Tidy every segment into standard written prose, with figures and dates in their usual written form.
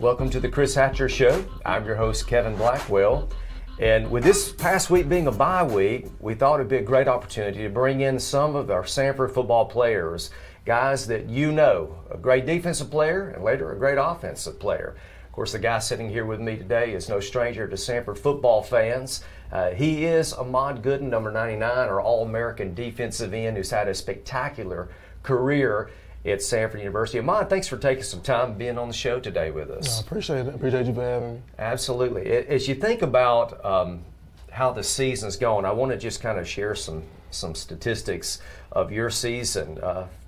Welcome to the Chris Hatcher Show. I'm your host, Kevin Blackwell. And with this past week being a bye week, we thought it'd be a great opportunity to bring in some of our Samford football players, guys that you know, a great defensive player and later a great offensive player. Of course, the guy sitting here with me today is no stranger to Samford football fans. He is Ahmad Gooden, number 99, our All-American defensive end who's had a spectacular career at Samford University. Ahmad, thanks for taking some time being on the show today with us. I appreciate it. Appreciate you for having me. Absolutely. As you think about how the season's going, I want to just kind of share some statistics of your season.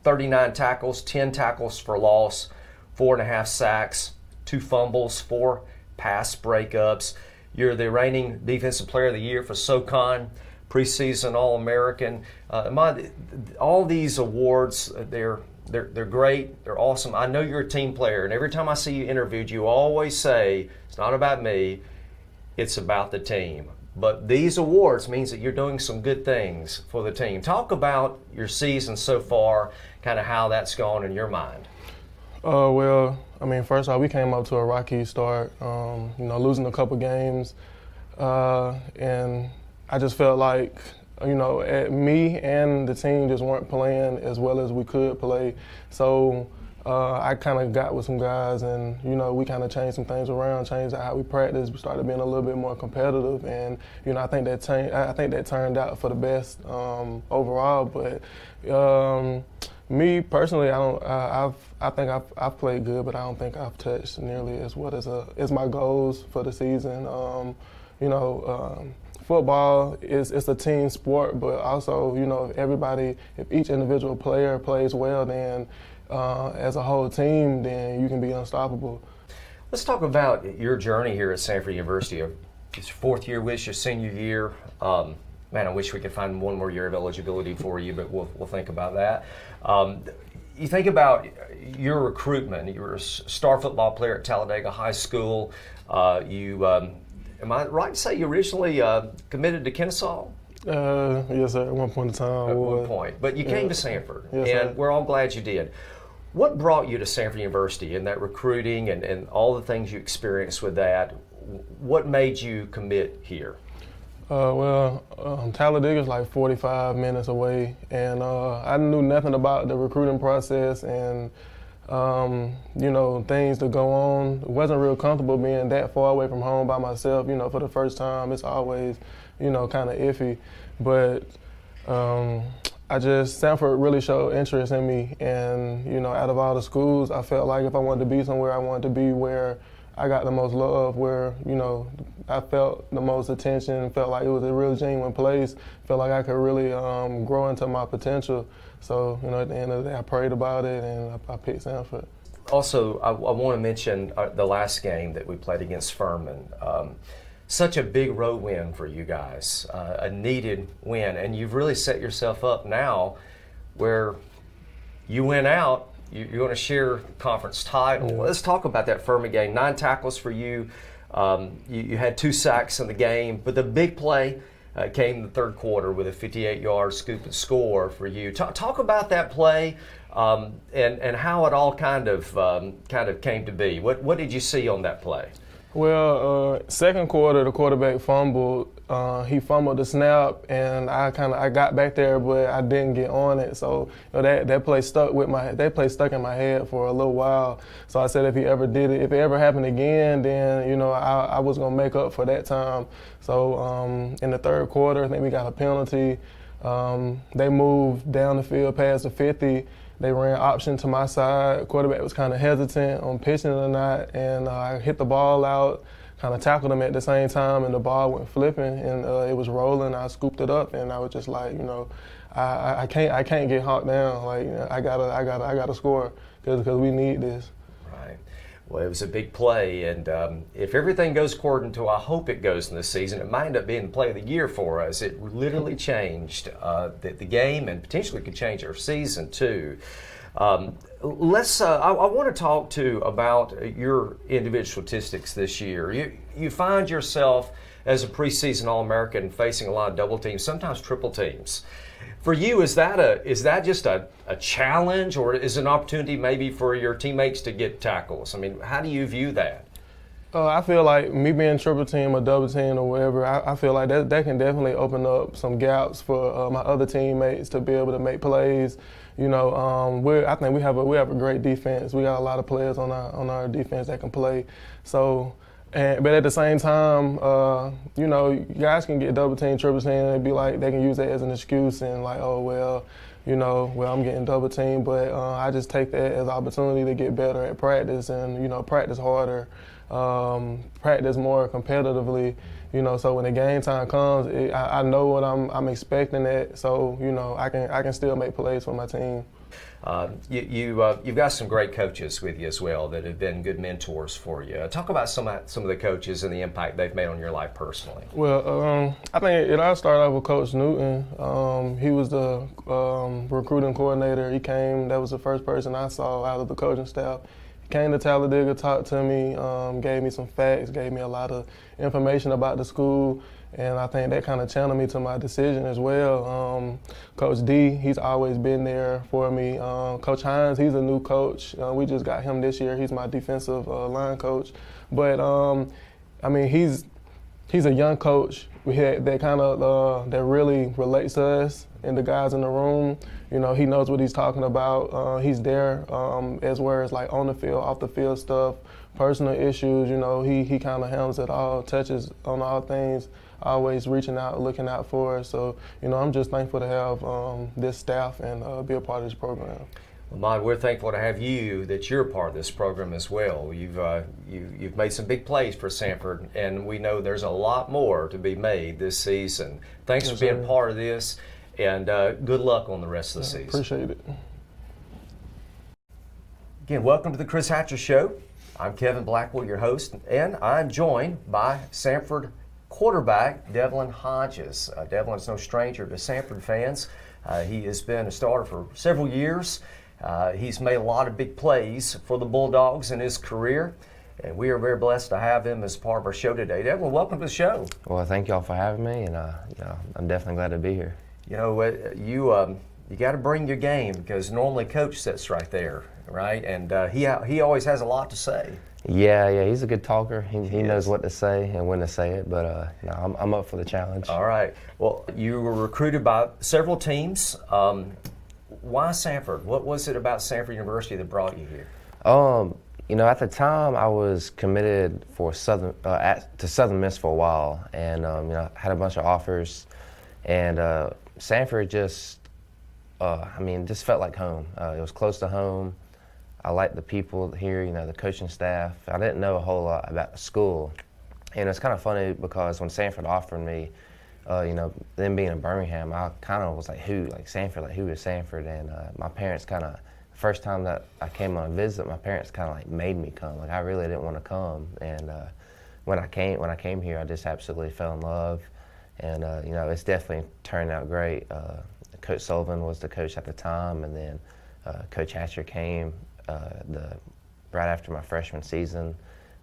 39 tackles, 10 tackles for loss, 4.5 sacks, 2 fumbles, 4 pass breakups. You're the reigning Defensive Player of the Year for SoCon, preseason All-American. Ahmad, all these awards, they're great. They're awesome. I know you're a team player, and every time I see you interviewed, you always say, it's not about me, it's about the team. But these awards means that you're doing some good things for the team. Talk about your season so far, kind of how that's gone in your mind. Well, I mean, first off, we came up to a rocky start, losing a couple games. And I just felt like, me and the team just weren't playing as well as we could play. So I kind of got with some guys and, we kind of changed some things around, changed how we practice. We started being a little bit more competitive. And, I think that turned out for the best overall. But me personally, I think I've played good, but I don't think I've touched nearly as what is my goals for the season. Football it's a team sport, but also if each individual player plays well, then as a whole team, then you can be unstoppable. Let's talk about your journey here at Samford University. It's your 4th year, with your senior year. Man, I wish we could find one more year of eligibility for you, but we'll think about that. You think about your recruitment. You were a star football player at Talladega High School. Am I right to say you originally committed to Kennesaw? Yes, sir. At one point in time. At one point. But you came to Samford, yes, and sir. We're all glad you did. What brought you to Samford University in that recruiting and all the things you experienced with that? What made you commit here? Talladega is like 45 minutes away, and I knew nothing about the recruiting process and, things to go on. It wasn't real comfortable being that far away from home by myself. For the first time, it's always, kind of iffy. But Samford really showed interest in me, and, out of all the schools, I felt like if I wanted to be somewhere, I wanted to be where I got the most love, where, I felt the most attention, felt like it was a real genuine place, felt like I could really grow into my potential. So, at the end of the day, I prayed about it and I picked Samford. Also, I want to mention the last game that we played against Furman. Such a big road win for you guys, a needed win, and you've really set yourself up now where you win out, you're going to share conference title. Yeah. Let's talk about that Furman game. 9 tackles for you. You had 2 sacks in the game, but the big play came in the third quarter with a 58-yard scoop and score for you. Talk about that play and how it all kind of came to be. What did you see on that play? Well, second quarter, the quarterback fumbled. He fumbled the snap, and I got back there, but I didn't get on it. So that play stuck in my head for a little while. So I said if he ever happened again, then I was gonna make up for that time. So in the third quarter, I think we got a penalty. They moved down the field past the 50. They ran option to my side. Quarterback was kind of hesitant on pitching it or not, and I hit the ball out, kind of tackled him at the same time, and the ball went flipping, and it was rolling. I scooped it up, and I was just like, I can't get hawked down. Like, I gotta score because we need this. Right. Well, it was a big play, and if everything goes according to I hope it goes in this season, it might end up being the play of the year for us. It literally changed the game and potentially could change our season too. I want to talk about your individual statistics this year. You find yourself as a preseason All-American facing a lot of double teams, sometimes triple teams. For you, is that just a challenge, or is it an opportunity maybe for your teammates to get tackles? I mean, how do you view that? I feel like me being triple team or double team or whatever, I feel like that can definitely open up some gaps for my other teammates to be able to make plays. You know, I think we have a great defense. We got a lot of players on our defense that can play. So, but at the same time, you know, guys can get double team, triple team, and it'd be like they can use that as an excuse and like, oh well, you know, well I'm getting double team. But I just take that as an opportunity to get better at practice and, you know, practice harder. Practice more competitively, you know. So when the game time comes, I know what I'm expecting it. So, you know, I can still make plays for my team. You've got some great coaches with you as well that have been good mentors for you. Talk about some of the coaches and the impact they've made on your life personally. Well, I think it all started off with Coach Newton. He was the recruiting coordinator. He came. That was the first person I saw out of the coaching staff. Came to Talladega, talked to me, gave me some facts, gave me a lot of information about the school, and I think that kind of channeled me to my decision as well. Coach D, he's always been there for me. Coach Hines, he's a new coach. We just got him this year. He's my defensive line coach. But, I mean, he's a young coach that really relates to us and the guys in the room. You know, he knows what he's talking about. He's there as well as like on the field, off the field stuff, personal issues. You know, he kind of handles it all, touches on all things, always reaching out, looking out for us. So, you know, I'm just thankful to have this staff and be a part of this program. Well, Mon, we're thankful to have you, that you're a part of this program as well. You've made some big plays for Samford, and we know there's a lot more to be made this season. Thanks for being part of this, and good luck on the rest of the season. Appreciate it. Again, welcome to the Chris Hatcher Show. I'm Kevin Blackwell, your host, and I'm joined by Samford quarterback Devlin Hodges. Devlin's no stranger to Samford fans. He has been a starter for several years. He's made a lot of big plays for the Bulldogs in his career, and we are very blessed to have him as part of our show today. Devlin, welcome to the show. Well, thank y'all for having me, and I'm definitely glad to be here. You know, you got to bring your game, because normally Coach sits right there, right? And he always has a lot to say. Yeah, he's a good talker. He knows what to say and when to say it, but I'm up for the challenge. All right. Well, you were recruited by several teams. Why Samford? What was it about Samford University that brought you here? You know, at the time I was committed for to Southern Miss for a while, and you know, had a bunch of offers, and Samford just felt like home. It was close to home. I liked the people here, you know, the coaching staff. I didn't know a whole lot about the school, and it's kind of funny because when Samford offered me, you know, them being in Birmingham, I kind of was like, who is Samford? And my parents first time that I came on a visit, my parents kind of like made me come. Like I really didn't want to come, and when I came here, I just absolutely fell in love, and you know, it's definitely turned out great. Coach Sullivan was the coach at the time, and then Coach Hatcher came right after my freshman season,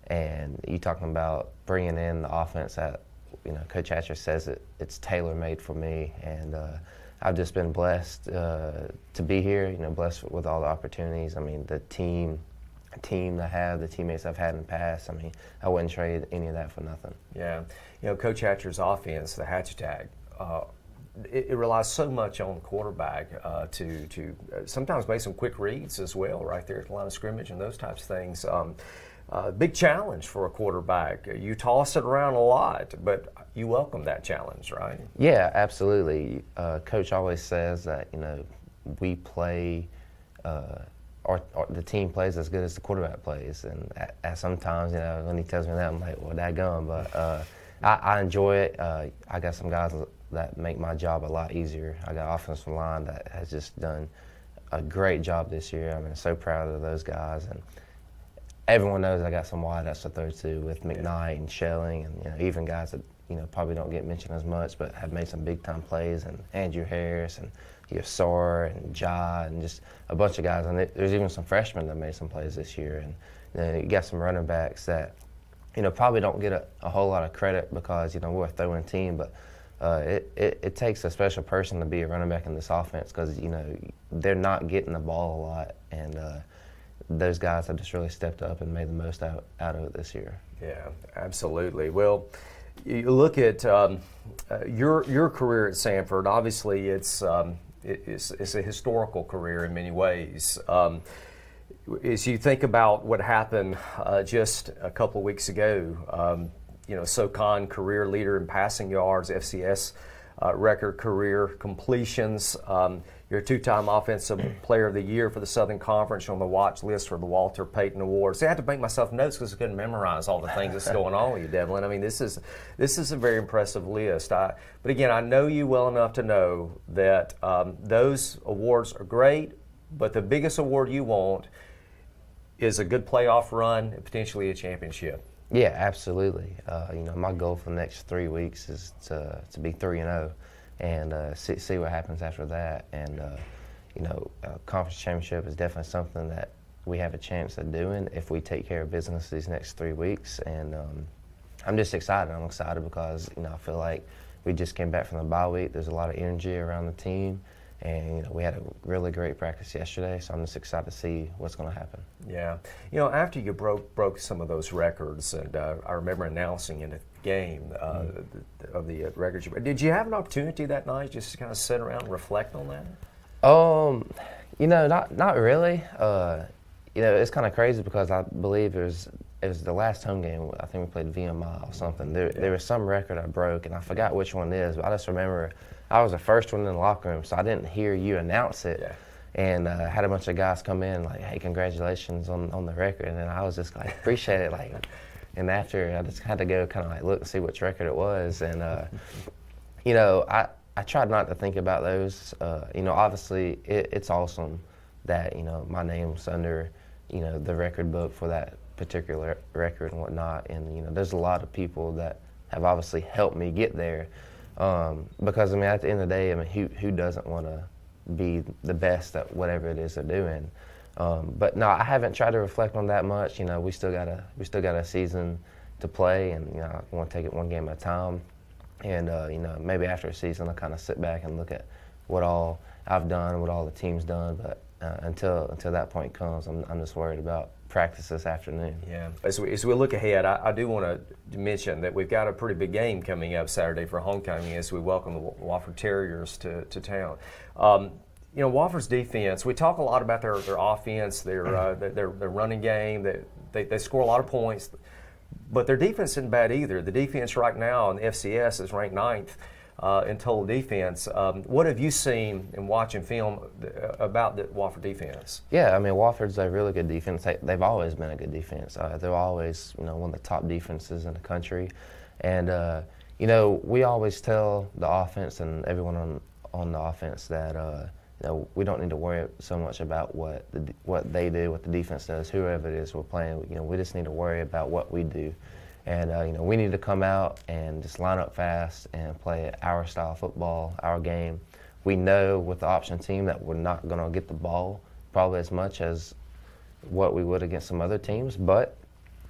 and you talking about bringing in the offense that, you know, Coach Hatcher says it's tailor-made for me, and I've just been blessed to be here. You know, blessed with all the opportunities. I mean, the team I have, the teammates I've had in the past. I mean, I wouldn't trade any of that for nothing. Yeah, you know, Coach Hatcher's offense, the hatch tag, it relies so much on the quarterback to sometimes make some quick reads as well, right there at the line of scrimmage and those types of things. Big challenge for a quarterback. You toss it around a lot, but you welcome that challenge, right? Yeah, absolutely. Coach always says that, you know, we play, or the team plays as good as the quarterback plays. And at sometimes, you know, when he tells me that, I'm like, well, daggone. But I enjoy it. I got some guys that make my job a lot easier. I got offensive line that has just done a great job this year. I mean, so proud of those guys. And everyone knows I got some wideouts to throw to with McKnight and Schelling, and, you know, even guys that, you know, probably don't get mentioned as much, but have made some big time plays, and Andrew Harris and Yasor and Ja and just a bunch of guys. And there's even some freshmen that made some plays this year. And then you got some running backs that, you know, probably don't get a whole lot of credit because, you know, we're a throwing team, but it takes a special person to be a running back in this offense because, you know, they're not getting the ball a lot. And those guys have just really stepped up and made the most out of it this year. Yeah, absolutely. Well, you look at your career at Samford. Obviously, it's a historical career in many ways. As you think about what happened just a couple of weeks ago, you know, SoCon career leader in passing yards, FCS record career completions. You're a two-time Offensive Player of the Year for the Southern Conference. You're on the watch list for the Walter Payton Award. So I had to make myself notes because I couldn't memorize all the things that's going on with you, Devlin. I mean, this is a very impressive list. But again, I know you well enough to know that those awards are great, but the biggest award you want is a good playoff run and potentially a championship. Yeah, absolutely. You know, my goal for the next 3 weeks is to be 3-0 and see what happens after that. And you know, conference championship is definitely something that we have a chance of doing if we take care of business these next 3 weeks. And I'm just excited. I'm excited because, you know, I feel like we just came back from the bye week. There's a lot of energy around the team. And, you know, we had a really great practice yesterday, so I'm just excited to see what's going to happen. Yeah. You know, after you broke some of those records, and I remember announcing in a game of the records, did you have an opportunity that night just to kind of sit around and reflect on that? You know, not really. You know, it's kind of crazy because I believe it was the last home game. I think we played VMI or something. There was some record I broke, and I forgot which one it is, but I just remember I was the first one in the locker room, so I didn't hear you announce it. Yeah. And had a bunch of guys come in like, hey, congratulations on the record. And then I was just like, appreciate it. Like, and after, I just had to go kind of like look and see which record it was. And, you know, I tried not to think about those. You know, obviously it's awesome that, you know, my name's under, you know, the record book for that particular record and whatnot. And, you know, there's a lot of people that have obviously helped me get there. Because, I mean, at the end of the day, I mean, who doesn't want to be the best at whatever it is they're doing? But no, I haven't tried to reflect on that much. You know, we still got a season to play, and, you know, I want to take it one game at a time. And you know, maybe after a season, I'll kind of sit back and look at what all I've done, what all the team's done. But until that point comes, I'm just worried about practice this afternoon. Yeah. As we look ahead, I do want to mention that we've got a pretty big game coming up Saturday for homecoming as we welcome the Wofford Terriers to town. You know, Wofford's defense, we talk a lot about their offense, their running game. They score a lot of points, but their defense isn't bad either. The defense right now in the FCS is ranked 9th in total defense. What have you seen in watching film about the Wofford defense? Yeah, I mean, Wofford's a really good defense. They've always been a good defense. They're always, you know, one of the top defenses in the country. And, you know, we always tell the offense and everyone on the offense that, you know, we don't need to worry so much about what they do, what the defense does, whoever it is we're playing. You know, we just need to worry about what we do. And, you know, we need to come out and just line up fast and play our style of football, our game. We know with the option team that we're not going to get the ball probably as much as what we would against some other teams, but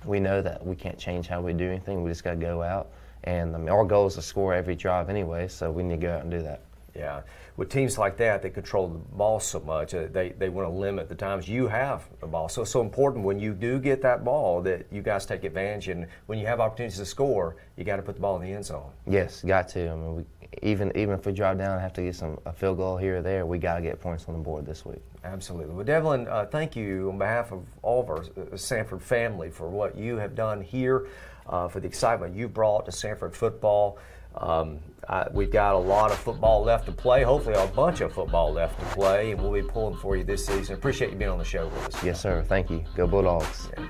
we know that we can't change how we do anything. We just got to go out. And I mean, our goal is to score every drive anyway, so we need to go out and do that. Yeah, with teams like that, they control the ball so much. They want to limit the times you have the ball. So it's so important when you do get that ball that you guys take advantage. And when you have opportunities to score, you got to put the ball in the end zone. Yes, got to. I mean, even if we drive down and have to get a field goal here or there, we got to get points on the board this week. Absolutely. Well, Devlin, thank you on behalf of all of our Samford family for what you have done here, for the excitement you brought to Samford football. We've got a lot of football left to play, hopefully a bunch of football left to play, and we'll be pulling for you this season. Appreciate you being on the show with us. Yes, sir. Thank you. Go Bulldogs. Yeah.